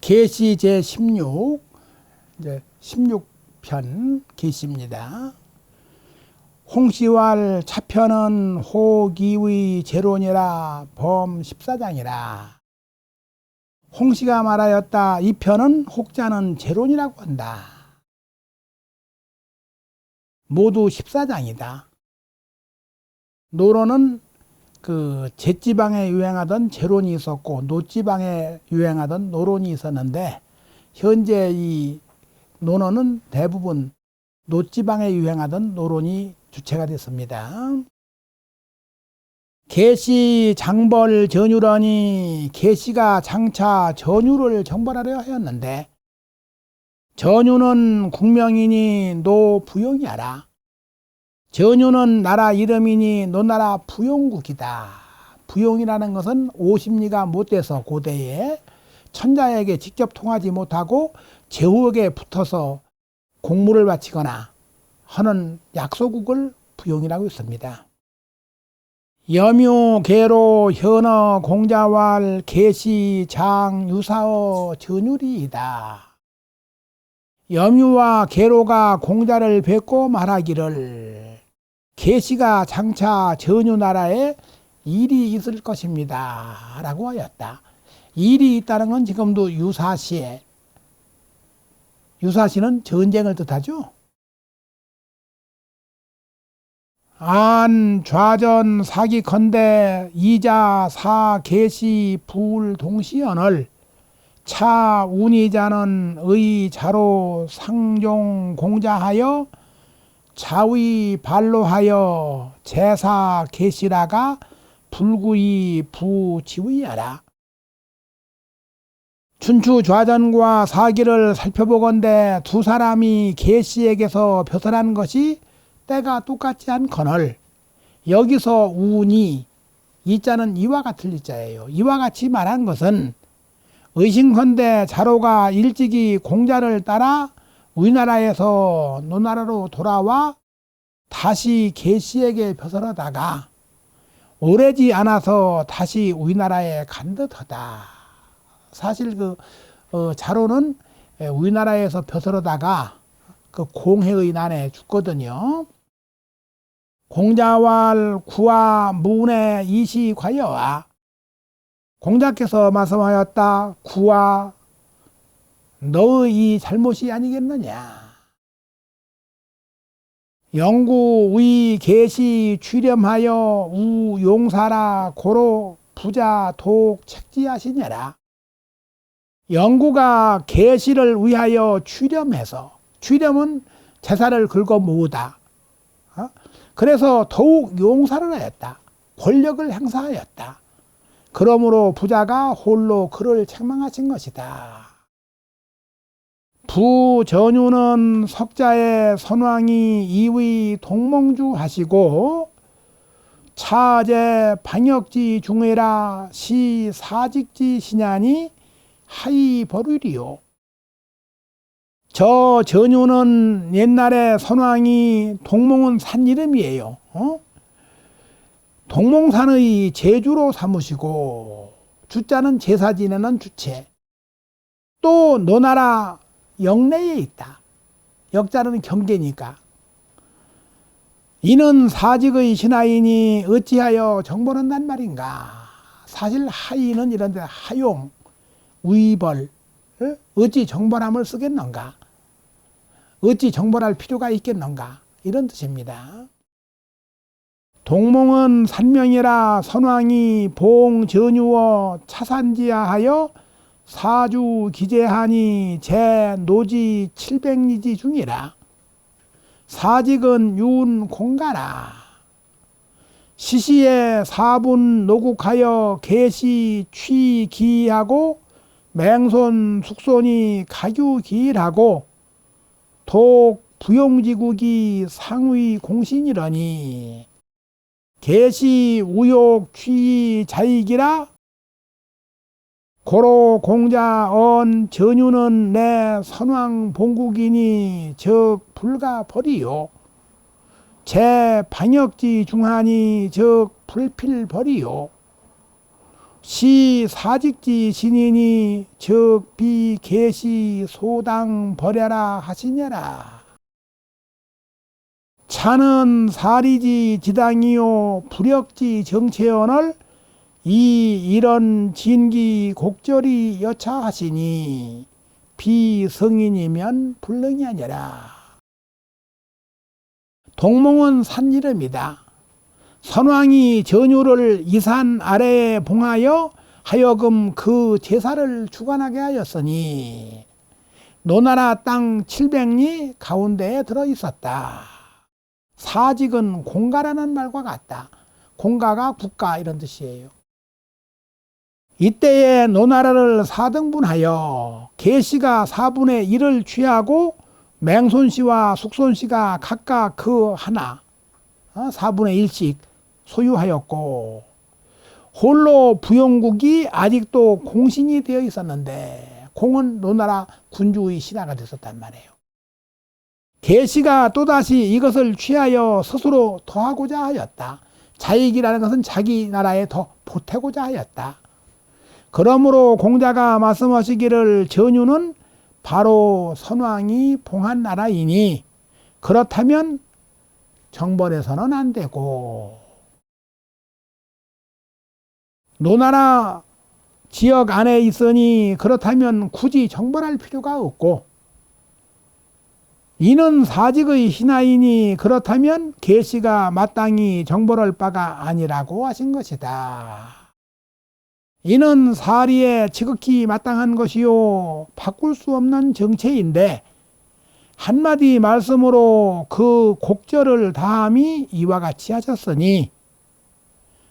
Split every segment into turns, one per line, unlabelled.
계시 제16 이제 16편 계시입니다. 홍시왈 차편은 호기의 제론이라 범 14장이라. 홍시가 말하였다. 이 편은 혹자는 제론이라고 한다. 모두 14장이다. 노론은 그 잿지방에 유행하던 제론이 있었고 노지방에 유행하던 노론이 있었는데, 현재 이 논어는 대부분 노지방에 유행하던 노론이 주체가 됐습니다. 계시 장벌 전유러니, 계시가 장차 전유를 정벌하려 하였는데, 전유는 국명이니 노부용이하라. 전유는 나라 이름이니 노나라 부용국이다. 부용이라는 것은 오심리가 못돼서 고대에 천자에게 직접 통하지 못하고 제후에게 붙어서 공무를 바치거나 하는 약소국을 부용이라고 했습니다. 염유 계로 현어 공자왈 계시 장 유사어 전유리이다. 염유와 계로가 공자를 뵙고 말하기를 계시가 장차 전유나라에 일이 있을 것입니다 라고 하였다. 일이 있다는 건 지금도 유사시에, 유사시는 전쟁을 뜻하죠. 안 좌전 사기컨대 이자 사 계시 불 동시언을 차 운이자는 의 자로 상종 공자하여 자위 발로하여 제사 계시라가 불구이 부지위하라. 춘추 좌전과 사기를 살펴보건대 두 사람이 계시에게서 벗어난 것이 때가 똑같지 않거늘, 여기서 운이, 이자는 이와 같을 이자예요. 이와 같이 말한 것은 의심컨대 자로가 일찍이 공자를 따라 우리나라에서 노나라로 돌아와 다시 계시에게 벗어나다가 오래지 않아서 다시 우리나라에 간 듯하다. 사실 자로는 우리나라에서 벗어나다가 그 공해의 난에 죽거든요. 공자왈 구와 문의 이시과여와, 공자께서 말씀하였다. 구와 너의 이 잘못이 아니겠느냐. 영구의 계시 출렴하여 우 용사라 고로 부자 독 책지하시냐라. 영구가 계시를 위하여 출렴해서, 출렴은 제사를 긁어 모으다. 그래서 더욱 용사를 하였다. 권력을 행사하였다. 그러므로 부자가 홀로 그를 책망하신 것이다. 부전유는 석자의 선왕이 이의 동몽주 하시고 차제 방역지 중회라 시 사직지 신야니 하이 버르리요. 저 전유는 옛날에 선왕이, 동몽은 산 이름이에요. 동몽산의 제주로 삼으시고, 주자는 제사 지내는 주체. 또 노나라 영내에 있다. 역자는 경계니까. 이는 사직의 신하이니 어찌하여 정벌한단 말인가. 사실 하이는 이런데 하용, 위벌, 어찌 정벌함을 쓰겠는가. 어찌 정벌할 필요가 있겠는가. 이런 뜻입니다. 동몽은 산명이라 선왕이 봉전유어 차산지하하여 사주 기재하니 제 노지 700리지 중이라. 사직은 윤 공가라. 시시에 사분 노국하여 계시 취기하고 맹손 숙손이 가규기일하고 독 부용지국이 상위 공신이러니 계시 우욕 취 자익이라. 고로 공자 언 전유는 내 선왕 본국이니 즉 불가 버리요. 제 방역지 중하니 즉 불필 버리요. 시 사직지 신이니 즉 비계시 소당 버려라 하시냐라. 차는 사리지 지당이요 불역지 정체언을 이런 진기 곡절이 여차하시니 비성인이면 불능이 아니라. 동몽은 산 이름이다. 선왕이 전유를 이 산 아래에 봉하여 하여금 그 제사를 주관하게 하였으니 노나라 땅 700리 가운데에 들어 있었다. 사직은 공가라는 말과 같다. 공가가 국가 이런 뜻이에요. 이때에 노나라를 4등분하여 계시가 4분의 1을 취하고 맹손씨와 숙손씨가 각각 그 하나 4분의 1씩 소유하였고, 홀로 부영국이 아직도 공신이 되어 있었는데 공은 노나라 군주의 신하가 됐었단 말이에요. 계시가 또다시 이것을 취하여 스스로 더하고자 하였다. 자익이라는 것은 자기 나라에 더 보태고자 하였다. 그러므로 공자가 말씀하시기를 전유는 바로 선왕이 봉한 나라이니 그렇다면 정벌해서는 안 되고, 노나라 지역 안에 있으니 그렇다면 굳이 정벌할 필요가 없고, 이는 사직의 신하이니 그렇다면 계시가 마땅히 정벌할 바가 아니라고 하신 것이다. 이는 사리에 지극히 마땅한 것이요 바꿀 수 없는 정체인데 한마디 말씀으로 그 곡절을 다함이 이와 같이 하셨으니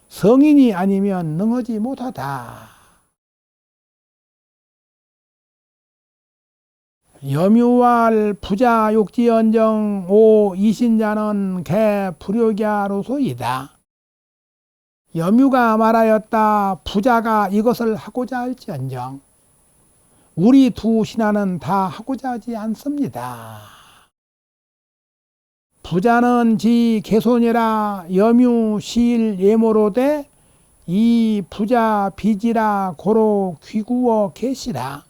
성인이 아니면 능하지 못하다. 염유왈 부자 욕지언정 오 이신자는 개 불효자로소이다. 염유가 말하였다. 부자가 이것을 하고자 할지언정 우리 두 신하는 다 하고자 하지 않습니다. 부자는 지 개손이라 염유 시일 예모로되 이 부자 빚이라 고로 귀구어 계시라.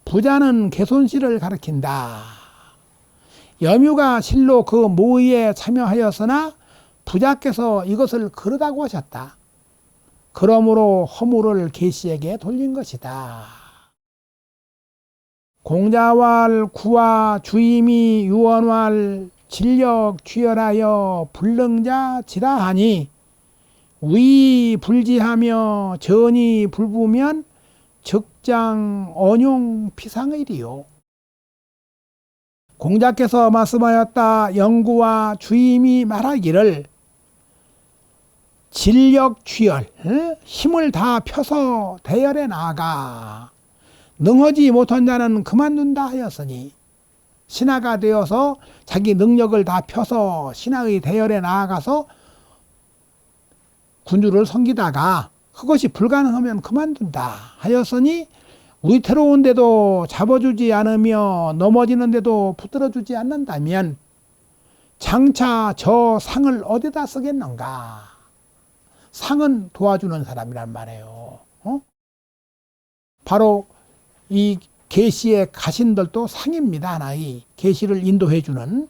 부자는 개손씨를 가리킨다. 염유가 실로 그 모의에 참여하였으나 부자께서 이것을 그러다고 하셨다. 그러므로 허물을 계시에게 돌린 것이다. 공자왈 구와 주임이 유언왈 진력 취열하여 불능자 지라하니 위 불지하며 전이 불부면 적장 언용 피상의리요. 공자께서 말씀하였다. 영구와 주임이 말하기를 진력 취열 힘을 다 펴서 대열에 나아가 능하지 못한 자는 그만둔다 하였으니 신하가 되어서 자기 능력을 다 펴서 신하의 대열에 나아가서 군주를 섬기다가 그것이 불가능하면 그만둔다 하였으니 위태로운데도 잡아주지 않으며 넘어지는데도 붙들어주지 않는다면 장차 저 상을 어디다 쓰겠는가. 상은 도와주는 사람이란 말이에요. 바로 이 계시의 가신들도 상입니다. 하나의 계시를 인도해주는.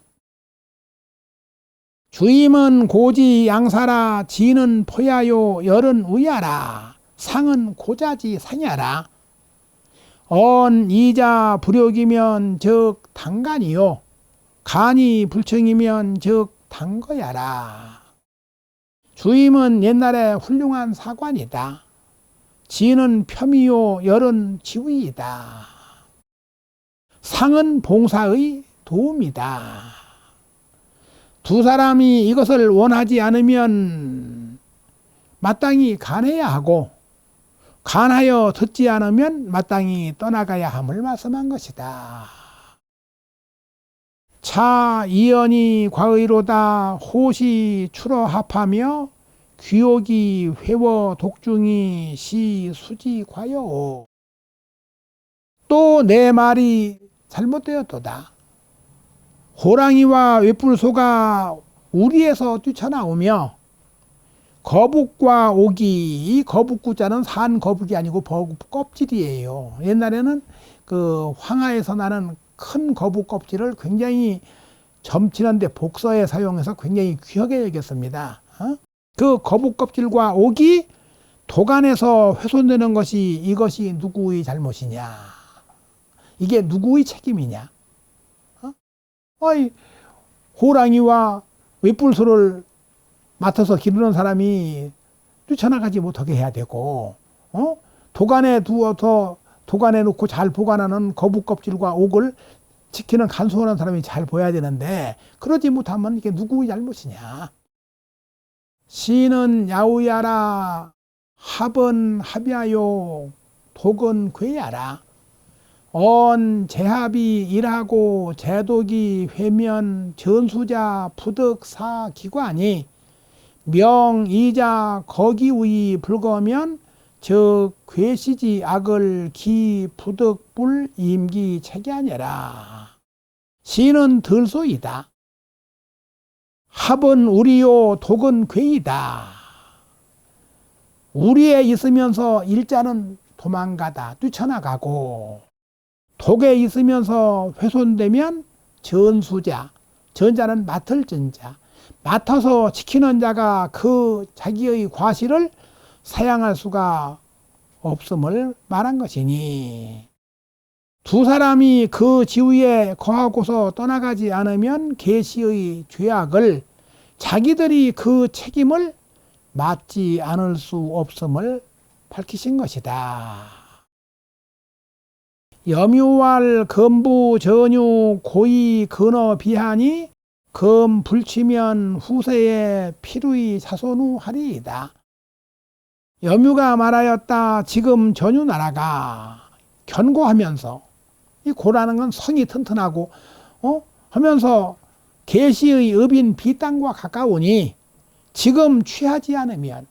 주임은 고지 양사라 지는 포야요 열은 의야라 상은 고자지 상야라. 언 이자 불욕이면 즉 당간이요 간이 불청이면 즉 당거야라. 주임은 옛날에 훌륭한 사관이다. 지는 폄이요 열은 지위이다. 상은 봉사의 도움이다. 두 사람이 이것을 원하지 않으면 마땅히 간해야 하고 간하여 듣지 않으면 마땅히 떠나가야 함을 말씀한 것이다. 차 이연이 과의로다 호시 추러합하며 귀옥이 회워 독중이 시 수지 과여. 또 내 말이 잘못되었도다. 호랑이와 웹불소가 우리에서 뛰쳐나오며 거북과 오기, 이 거북구자는 산 거북이 아니고 거북 껍질이에요. 옛날에는 그 황하에서 나는 큰 거북 껍질을 굉장히 점치는데 복서에 사용해서 굉장히 귀하게 여겼습니다. 그 거북 껍질과 옥이 도간에서 훼손되는 것이 이것이 누구의 잘못이냐? 이게 누구의 책임이냐? 호랑이와 윗불소를 맡아서 기르는 사람이 뛰쳐나가지 못하게 해야 되고, 도간에 두어서 도간에 놓고 잘 보관하는 거북 껍질과 옥을 지키는 간수하는 사람이 잘 보여야 되는데, 그러지 못하면 이게 누구의 잘못이냐? 시는 야우야라, 합은 합야요, 독은 괴야라. 언 제합이 일하고 제독이 회면 전수자 부득 사 기관이 명이자 거기의 불거면 즉 괴시지 악을 기 부득 불 임기 체계하니라. 시는 들소이다. 합은 우리요 독은 괴이다. 우리에 있으면서 일자는 도망가다 뛰쳐나가고, 독에 있으면서 훼손되면 전수자, 전자는 맡을 전자, 맡아서 지키는 자가 그 자기의 과실을 사양할 수가 없음을 말한 것이니, 두 사람이 그 지위에 거하고서 떠나가지 않으면 계시의 죄악을 자기들이 그 책임을 맡지 않을 수 없음을 밝히신 것이다. 염유왈 검부 전유 고의 근어 비하니 검 불치면 후세에 필의 자손후 하리이다. 염유가 말하였다. 지금 전유 나라가 견고하면서, 이 고라는 건 성이 튼튼하고 하면서 계시의 업인 비땅과 가까우니 지금 취하지 않으면,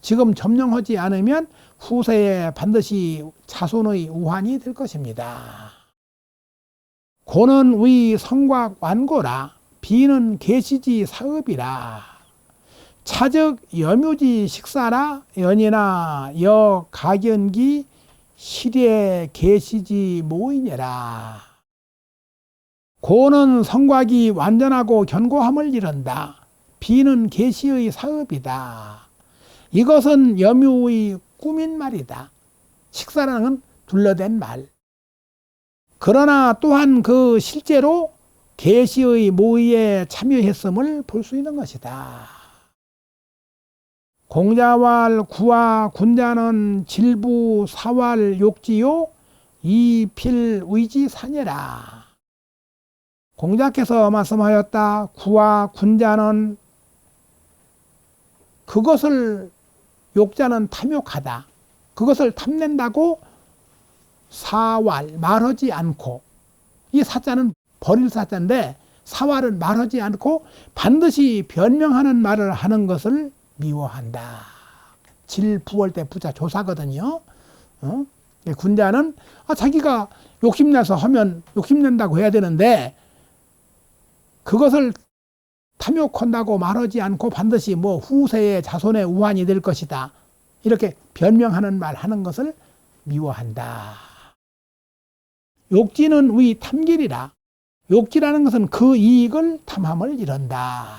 지금 점령하지 않으면 후세에 반드시 자손의 우환이 될 것입니다. 고는 의 성곽 완고라. 비는 계시지 사업이라. 차적 염유지 식사라. 연이나 여 가견기 실에 계시지 모이니라. 고는 성곽이 완전하고 견고함을 이른다. 비는 계시의 사업이다. 이것은 염유의 꾸민 말이다. 식사라는 건 둘러댄 말. 그러나 또한 그 실제로 계시의 모의에 참여했음을 볼 수 있는 것이다. 공자왈 구와 군자는 질부 사왈 욕지요 이필 의지사녀라. 공자께서 말씀하였다. 구와 군자는, 그것을 욕자는 탐욕하다. 그것을 탐낸다고 사왈 말하지 않고, 이 사자는 버릴 사자인데 사왈은 말하지 않고 반드시 변명하는 말을 하는 것을 미워한다. 질부월 때 부자 조사거든요. 군자는 자기가 욕심내서 하면 욕심낸다고 해야 되는데, 그것을 탐욕한다고 말하지 않고 반드시 후세의 자손의 우환이 될 것이다, 이렇게 변명하는 말 하는 것을 미워한다. 욕지는 위 탐길이라. 욕지라는 것은 그 이익을 탐함을 이른다.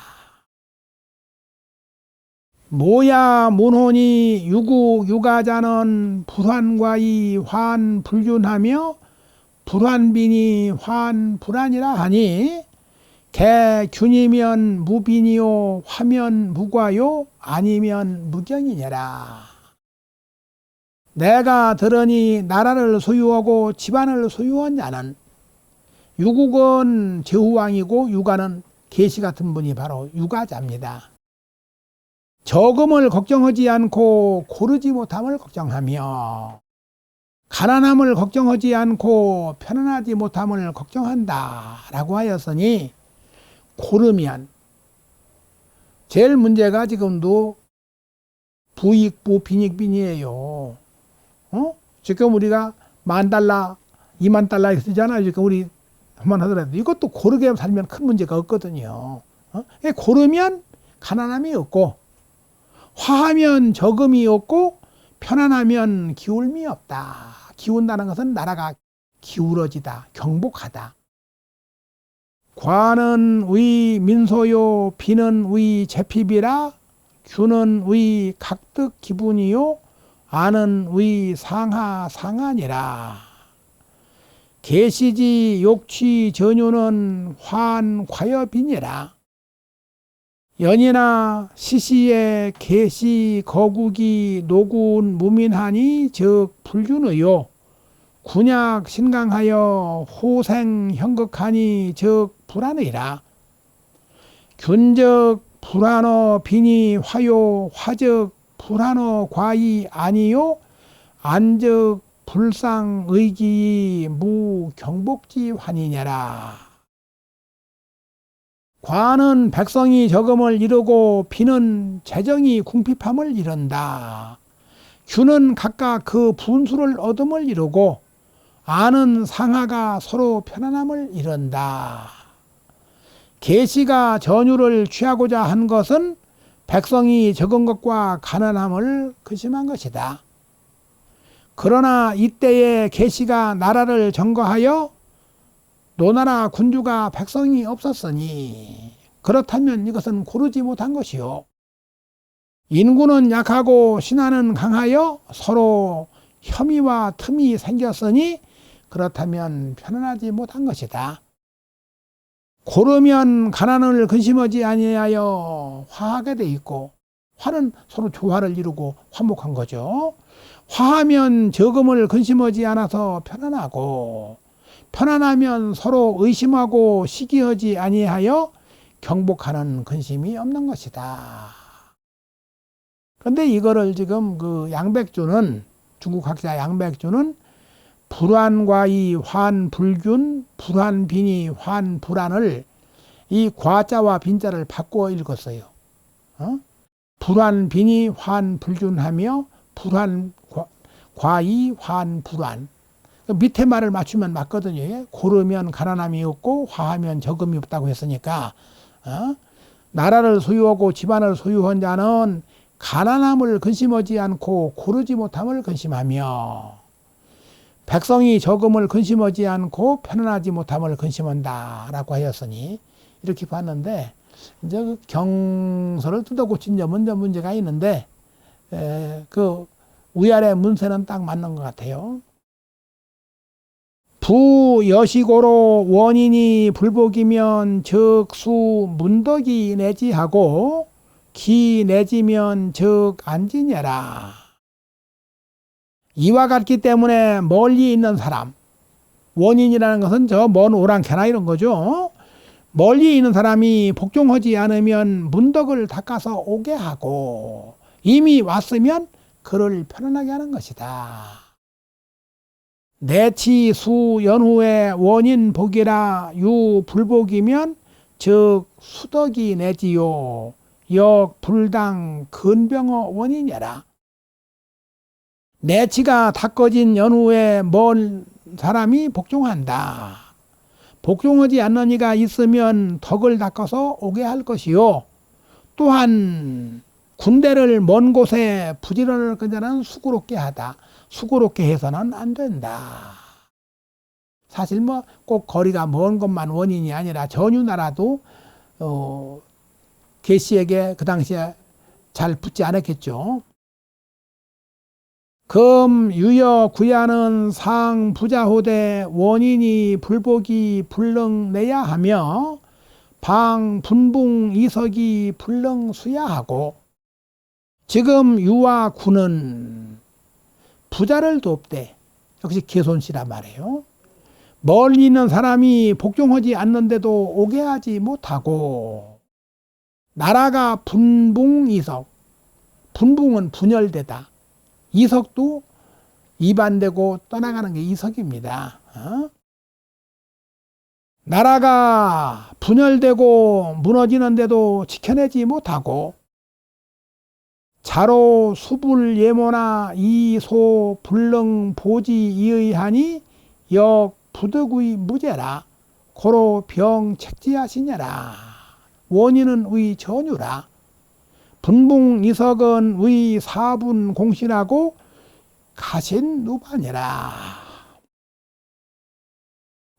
모야 문혼이 유구 유가자는 불환과이 환 불균하며 불환빈이 환 불환이라 하니 개 균이면 무빈이요 화면 무과요 아니면 무경이니라. 내가 들으니 나라를 소유하고 집안을 소유한 자는 유국은 제후왕이고 유가는 계시 같은 분이 바로 유가자입니다. 적음을 걱정하지 않고 고르지 못함을 걱정하며 가난함을 걱정하지 않고 편안하지 못함을 걱정한다 라고 하였으니, 고르면 제일 문제가 지금도 부익부 빈익빈이에요. 지금 우리가 $10,000, $20,000 쓰잖아요. 지금 우리 한번 하더라도 이것도 고르게 살면 큰 문제가 없거든요. 고르면 가난함이 없고, 화하면 적음이 없고 편안하면 기울미 없다. 기운다는 것은 나라가 기울어지다, 경복하다. 과는 의 민소요, 비는 의 제핍이라, 규는 의 각득 기분이요, 아는 의 상하 상하니라. 계시지 욕취 전유는 환 과여비니라. 연이나 시시에 계시 거국이 노군 무민하니 즉 불균의요. 군약 신강하여 호생 형극하니 즉 불안의라. 균적 불안어 비니 화요 화적 불안어 과이 아니요. 안적 불상 의기 무경복지 환이냐라. 과는 백성이 적음을 이루고 비는 재정이 궁핍함을 이룬다. 규는 각각 그 분수를 얻음을 이루고 아는 상하가 서로 편안함을 이룬다. 계시가 전유를 취하고자 한 것은 백성이 적은 것과 가난함을 근심한 것이다. 그러나 이때에 계시가 나라를 점거하여 노나라 군주가 백성이 없었으니 그렇다면 이것은 고르지 못한 것이요. 인구는 약하고 신하는 강하여 서로 혐의와 틈이 생겼으니 그렇다면 편안하지 못한 것이다. 고르면 가난을 근심하지 아니하여 화하게 돼 있고, 화는 서로 조화를 이루고 화목한 거죠. 화하면 적음을 근심하지 않아서 편안하고, 편안하면 서로 의심하고 시기하지 아니하여 경복하는 근심이 없는 것이다. 그런데 이거를 지금 그 양백주는, 중국 학자 양백주는 불환과이 환불균, 불환빈이 환불안을 이 과자와 빈자를 바꾸어 읽었어요. 불환빈이 환불균하며 불환과이 환불안. 밑에 말을 맞추면 맞거든요. 고르면 가난함이 없고 화하면 적음이 없다고 했으니까 나라를 소유하고 집안을 소유한 자는 가난함을 근심하지 않고 고르지 못함을 근심하며, 백성이 적음을 근심하지 않고 편안하지 못함을 근심한다 라고 하였으니, 이렇게 봤는데 이제 그 경서를 뜯어 고친 점은 문제가 있는데 그 위아래 문세는 딱 맞는 것 같아요. 부여시고로 원인이 불복이면 즉 수 문덕이 내지하고 기 내지면 즉 안지녀라. 이와 같기 때문에 멀리 있는 사람, 원인이라는 것은 저 먼 오랑캐나 이런 거죠. 멀리 있는 사람이 복종하지 않으면 문덕을 닦아서 오게 하고, 이미 왔으면 그를 편안하게 하는 것이다. 내치 수 연후의 원인 복이라 유 불복이면 즉 수덕이 내지요 역 불당 근병어 원인이라. 내치가 닦아진 연후에 먼 사람이 복종한다. 복종하지 않는 이가 있으면 덕을 닦아서 오게 할 것이요. 또한 군대를 먼 곳에 부지런을 끈자는 수고롭게 하다. 수고롭게 해서는 안 된다. 사실 뭐 꼭 거리가 먼 것만 원인이 아니라 전유나라도 계시에게 그 당시에 잘 붙지 않았겠죠. 금 유여 구야는 상 부자호대 원인이 불복이 불능 내야 하며 방 분붕 이석이 불능 수야 하고, 지금 유와 구는 부자를 돕되, 역시 개손씨란 말이에요. 멀리 있는 사람이 복종하지 않는데도 오게 하지 못하고, 나라가 분붕이석, 분붕은 분열되다, 이석도 이반되고 떠나가는 게 이석입니다. 나라가 분열되고 무너지는데도 지켜내지 못하고, 자로 수불 예모나 이소 불능 보지 이의하니 역 부득의 무죄라. 고로 병 책지하시냐라. 원인은 의 전유라. 분붕이석은 의 사분 공신하고 가신 누반이라.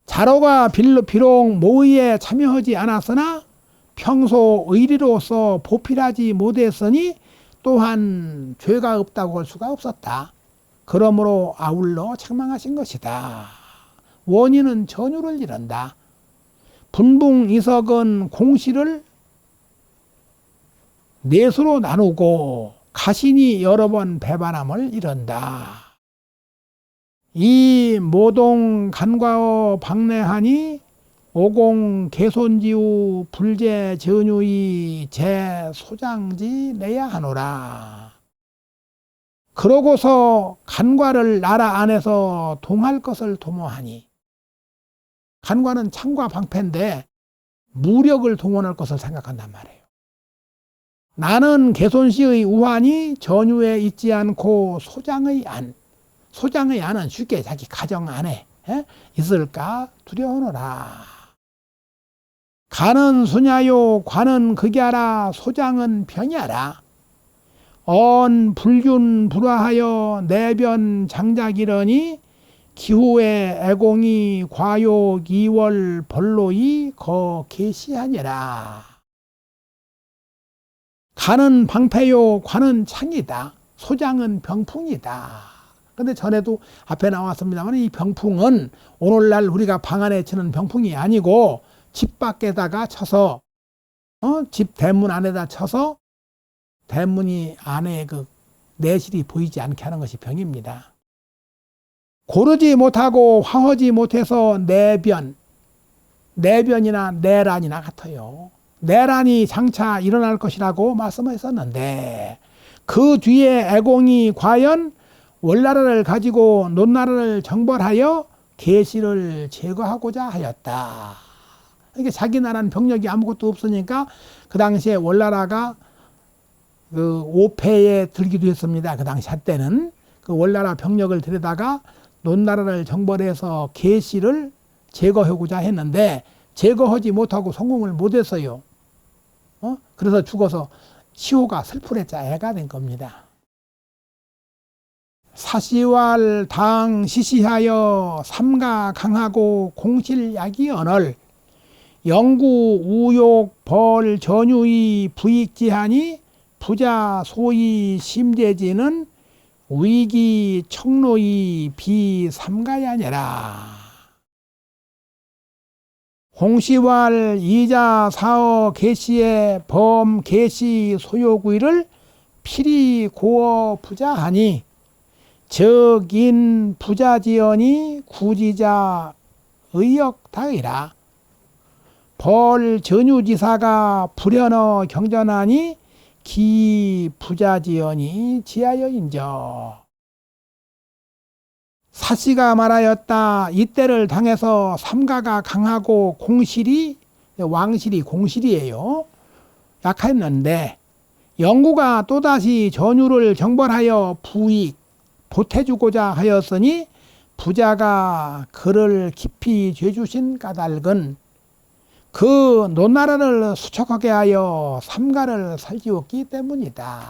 자로가 비록 모의에 참여하지 않았으나 평소 의리로서 보필하지 못했으니 또한 죄가 없다고 할 수가 없었다. 그러므로 아울러 책망하신 것이다. 원인은 전유를 이른다. 분붕이석은 공시를 넷으로 나누고 가신이 여러 번 배반함을 이른다. 이 모동 간과어 박내하니 오공 개손지우 불제 전유의 제소장지 내야 하노라. 그러고서 간과를 나라 안에서 동할 것을 도모하니, 간과는 창과 방패인데 무력을 동원할 것을 생각한단 말이에요. 나는 개손시의 우환이 전유에 있지 않고 소장의 안, 소장의 안은 쉽게 자기 가정 안에 있을까 두려우노라. 간은 수냐요 관은 극야라 소장은 병야라. 언 불균 불화하여 내변 장작이러니 기후에 애공이 과욕 이월 벌로이 거 계시하니라. 간은 방패요 관은 창이다. 소장은 병풍이다. 근데 전에도 앞에 나왔습니다만 이 병풍은 오늘날 우리가 방 안에 치는 병풍이 아니고 집 밖에다가 쳐서 집 대문 안에다 쳐서 대문이 안에 그 내실이 보이지 않게 하는 것이 병입니다. 고르지 못하고 화하지 못해서 내변이나 내란이나 같아요. 내란이 장차 일어날 것이라고 말씀하셨는데 그 뒤에 애공이 과연 월나라를 가지고 논나라를 정벌하여 계시를 제거하고자 하였다. 이게 자기 나라는 병력이 아무것도 없으니까 그 당시에 월나라가 그 오패에 들기도 했습니다. 그 당시 한때는 그 월나라 병력을 들여다가 논나라를 정벌해서 계시를 제거하고자 했는데 제거하지 못하고 성공을 못했어요. 그래서 죽어서 시호가 슬프레자 애가 된 겁니다. 사시왈 당 시시하여 삼가 강하고 공실약이 언을 영구 우욕 벌 전유의 부익지하니 부자 소위 심재지는 위기 청로의 비삼가야니라. 홍시왈 이자 사어 개시의 범 개시 소요구이를 필히 고어 부자하니 적인 부자지연이 구지자 의역다이라. 벌 전유지사가 불현어 경전하니 기 부자지연이 지하여인저. 사씨가 말하였다. 이때를 당해서 삼가가 강하고 공실이 왕실이 공실이에요. 약했는데 영구가 또다시 전유를 정벌하여 부익 보태주고자 하였으니 부자가 그를 깊이 죄주신 까닭은 그 논나라를 수척하게 하여 삼가를 살지었기 때문이다.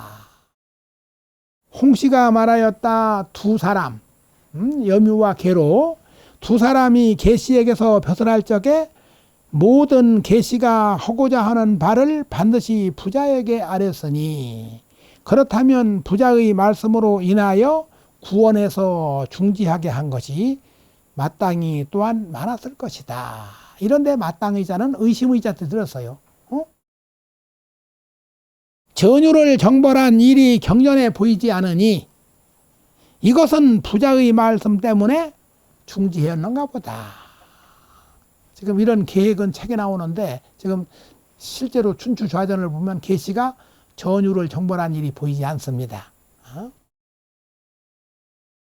홍씨가 말하였다. 두 사람 염유와 계로 두 사람이 계시에게서 벼슬할 적에 모든 계시가 하고자 하는 바를 반드시 부자에게 아뢰었으니 그렇다면 부자의 말씀으로 인하여 구원해서 중지하게 한 것이 마땅히 또한 많았을 것이다. 이런데 마땅의 자는 의심의 자한테 들었어요. 전유를 정벌한 일이 경전에 보이지 않으니 이것은 부자의 말씀 때문에 중지했는가 보다. 지금 이런 계획은 책에 나오는데 지금 실제로 춘추좌전을 보면 계시가 전유를 정벌한 일이 보이지 않습니다.